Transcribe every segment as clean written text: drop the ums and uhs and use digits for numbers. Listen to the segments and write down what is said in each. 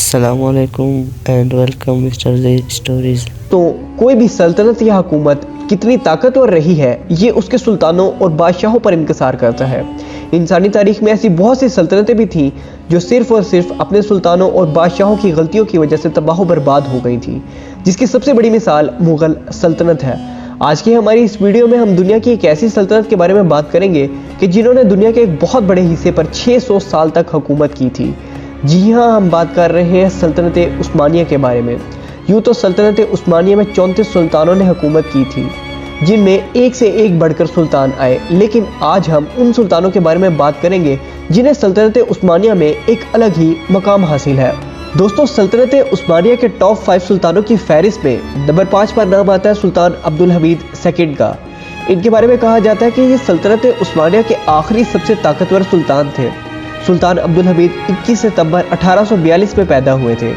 अस्सलाम वालेकुम and welcome mister zaid stories. तो कोई भी सल्तनत या हुकूमत कितनी ताकतवर रही है ये उसके सुल्तानों और बादशाहों पर इंकसार करता है। इंसानी तारीख में ऐसी बहुत सी सल्तनतें भी थीं जो सिर्फ़ और सिर्फ अपने सुल्तानों और बादशाहों की गलतियों की वजह से तबाह बर्बाद हो गई थी, जिसकी सबसे बड़ी मिसाल मुग़ल सल्तनत है। आज की हमारी इस वीडियो में हम दुनिया की एक ऐसी सल्तनत के बारे में बात करेंगे कि जिन्होंने दुनिया के एक बहुत बड़े हिस्से पर 600 साल तक हुकूमत की थी। जी हाँ, हम बात कर रहे हैं सल्तनत उस्मानिया के बारे में। यूँ तो सल्तनत उस्मानिया में 34 सुल्तानों ने हुकूमत की थी, जिनमें एक से एक बढ़कर सुल्तान आए, लेकिन आज हम उन सुल्तानों के बारे में बात करेंगे जिन्हें सल्तनत उस्मानिया में एक अलग ही मकाम हासिल है। दोस्तों, सल्तनत उस्मानिया के टॉप 5 सुल्तानों की फहरिस्त में नंबर 5 पर नाम आता है सुल्तान अब्दुल हमीद सेकंड का। इनके बारे में कहा जाता है कि ये सल्तनत उस्मानिया के आखिरी सबसे ताकतवर सुल्तान थे। सुल्तान अब्दुल हमीद 21 सितंबर 1842 में पैदा हुए थे।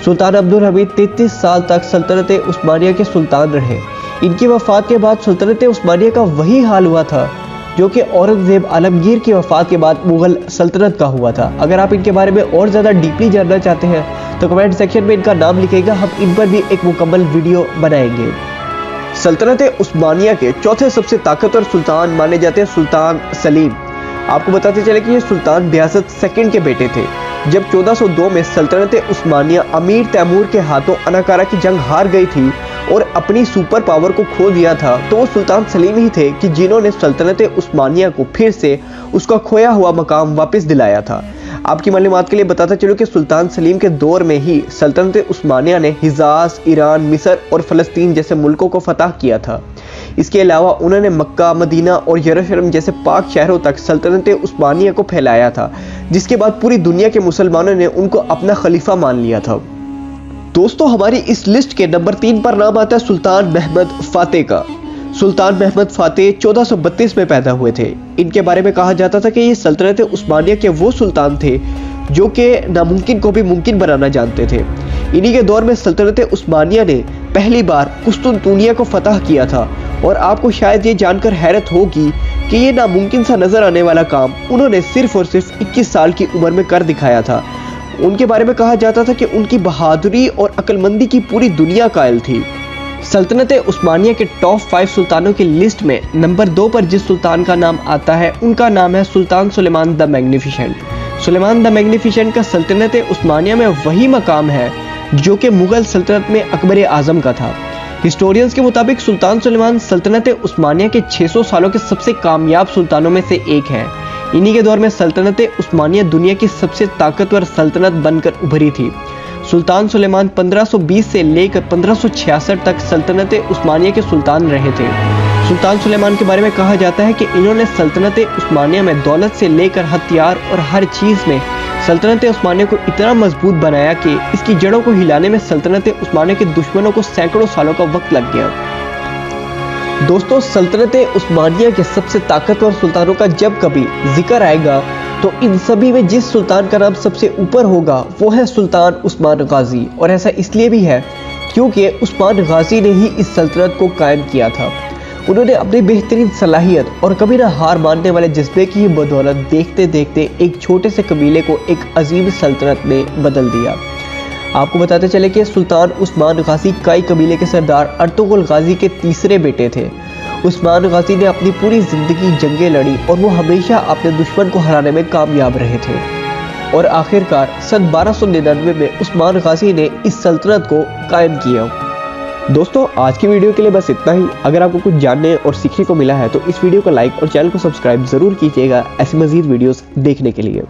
सुल्तान अब्दुल हमीद 33 साल तक सल्तनत उस्मानिया के सुल्तान रहे। इनकी वफ़ात के बाद सल्तनत उस्मानिया का वही हाल हुआ था जो कि औरंगज़ेब आलमगीर की वफ़ात के बाद मुग़ल सल्तनत का हुआ था। अगर आप इनके बारे में और ज़्यादा डीपली जानना चाहते हैं तो कमेंट सेक्शन में इनका नाम लिखिएगा, हम इन पर भी एक मुकम्मल वीडियो बनाएंगे। सल्तनत उस्मानिया के चौथे सबसे ताकतवर सुल्तान माने जाते हैं सुल्तान सलीम। आपको बताते चले कि ये सुल्तान बियाज़त सेकंड के बेटे थे। जब 1402 में सल्तनत उस्मानिया अमीर तैमूर के हाथों अनाकारा की जंग हार गई थी और अपनी सुपर पावर को खो दिया था, तो वो सुल्तान सलीम ही थे कि जिन्होंने सल्तनत उस्मानिया को फिर से उसका खोया हुआ मकाम वापस दिलाया था। आपकी मालूमात के लिए बताता चलूं कि सुल्तान सलीम के दौर में ही सल्तनत उस्मानिया ने हिजाज, ईरान, मिस्र और फ़लस्तीन जैसे मुल्कों को फतह किया था। इसके अलावा उन्होंने मक्का, मदीना और यरूशलेम जैसे पाक शहरों तक सल्तनत उस्मानिया को फैलाया था, जिसके बाद पूरी दुनिया के मुसलमानों ने उनको अपना खलीफा मान लिया था। दोस्तों, हमारी इस लिस्ट के नंबर 3 पर नाम आता है सुल्तान महमद फातेह का। सुल्तान महमद फातेह 1432 में पैदा हुए थे। इनके बारे में कहा जाता था कि ये सल्तनत उस्मानिया के वो सुल्तान थे जो कि नामुमकिन को भी मुमकिन बनाना जानते थे। इन्हीं के दौर में सल्तनत उस्मानिया ने पहली बार कुस्तुनतुनिया को फतह किया था, और आपको शायद ये जानकर हैरत होगी कि ये नामुमकिन सा नजर आने वाला काम उन्होंने सिर्फ और सिर्फ 21 साल की उम्र में कर दिखाया था। उनके बारे में कहा जाता था कि उनकी बहादुरी और अक्लमंदी की पूरी दुनिया कायल थी। सल्तनत उस्मानिया के टॉप 5 सुल्तानों की लिस्ट में नंबर 2 पर जिस सुल्तान का नाम आता है उनका नाम है Sultan Suleiman the Magnificent. Suleiman the Magnificent का सल्तनत उस्मानिया में वही मकाम है जो कि मुगल सल्तनत में अकबर आजम का था। हिस्टोरियंस के मुताबिक सुल्तान सुलेमान सल्तनत उस्मानिया के 600 सालों के सबसे कामयाब सुल्तानों में से एक है। इन्हीं के दौर में सल्तनत उस्मानिया दुनिया की सबसे ताकतवर सल्तनत बनकर उभरी थी। सुल्तान सुलेमान 1520 से लेकर 1566 तक सल्तनत उस्मानिया के सुल्तान रहे थे। सुल्तान सुलेमान के बारे में कहा जाता है कि इन्होंने सल्तनत उस्मानिया में दौलत से लेकर हथियार और हर चीज़ में सल्तनत उस्मानिया को इतना मजबूत बनाया कि इसकी जड़ों को हिलाने में सल्तनत उस्मानिया के दुश्मनों को सैकड़ों सालों का वक्त लग गया। दोस्तों, सल्तनत उस्मानिया के सबसे ताकतवर सुल्तानों का जब कभी जिक्र आएगा तो इन सभी में जिस सुल्तान का नाम सबसे ऊपर होगा वो है सुल्तान उस्मान गाजी। और ऐसा इसलिए भी है क्योंकि उस्मान गाजी ने ही इस सल्तनत को कायम किया था। उन्होंने अपनी बेहतरीन सलाहियत और कभी ना हार मानने वाले जज्बे की बदौलत देखते देखते एक छोटे से कबीले को एक अजीम सल्तनत में बदल दिया। आपको बताते चले कि सुल्तान उस्मान गाजी काई कबीले के सरदार अर्तुगरुल गाजी के तीसरे बेटे थे। उस्मान गाजी ने अपनी पूरी जिंदगी जंगें लड़ी और वो हमेशा अपने दुश्मन को हराने में कामयाब रहे थे, और आखिरकार सन 1299 में उस्मान गाजी ने इस सल्तनत को कायम किया। दोस्तों, आज की वीडियो के लिए बस इतना ही। अगर आपको कुछ जानने और सीखने को मिला है तो इस वीडियो को लाइक और चैनल को सब्सक्राइब जरूर कीजिएगा ऐसी मजीद वीडियोस देखने के लिए।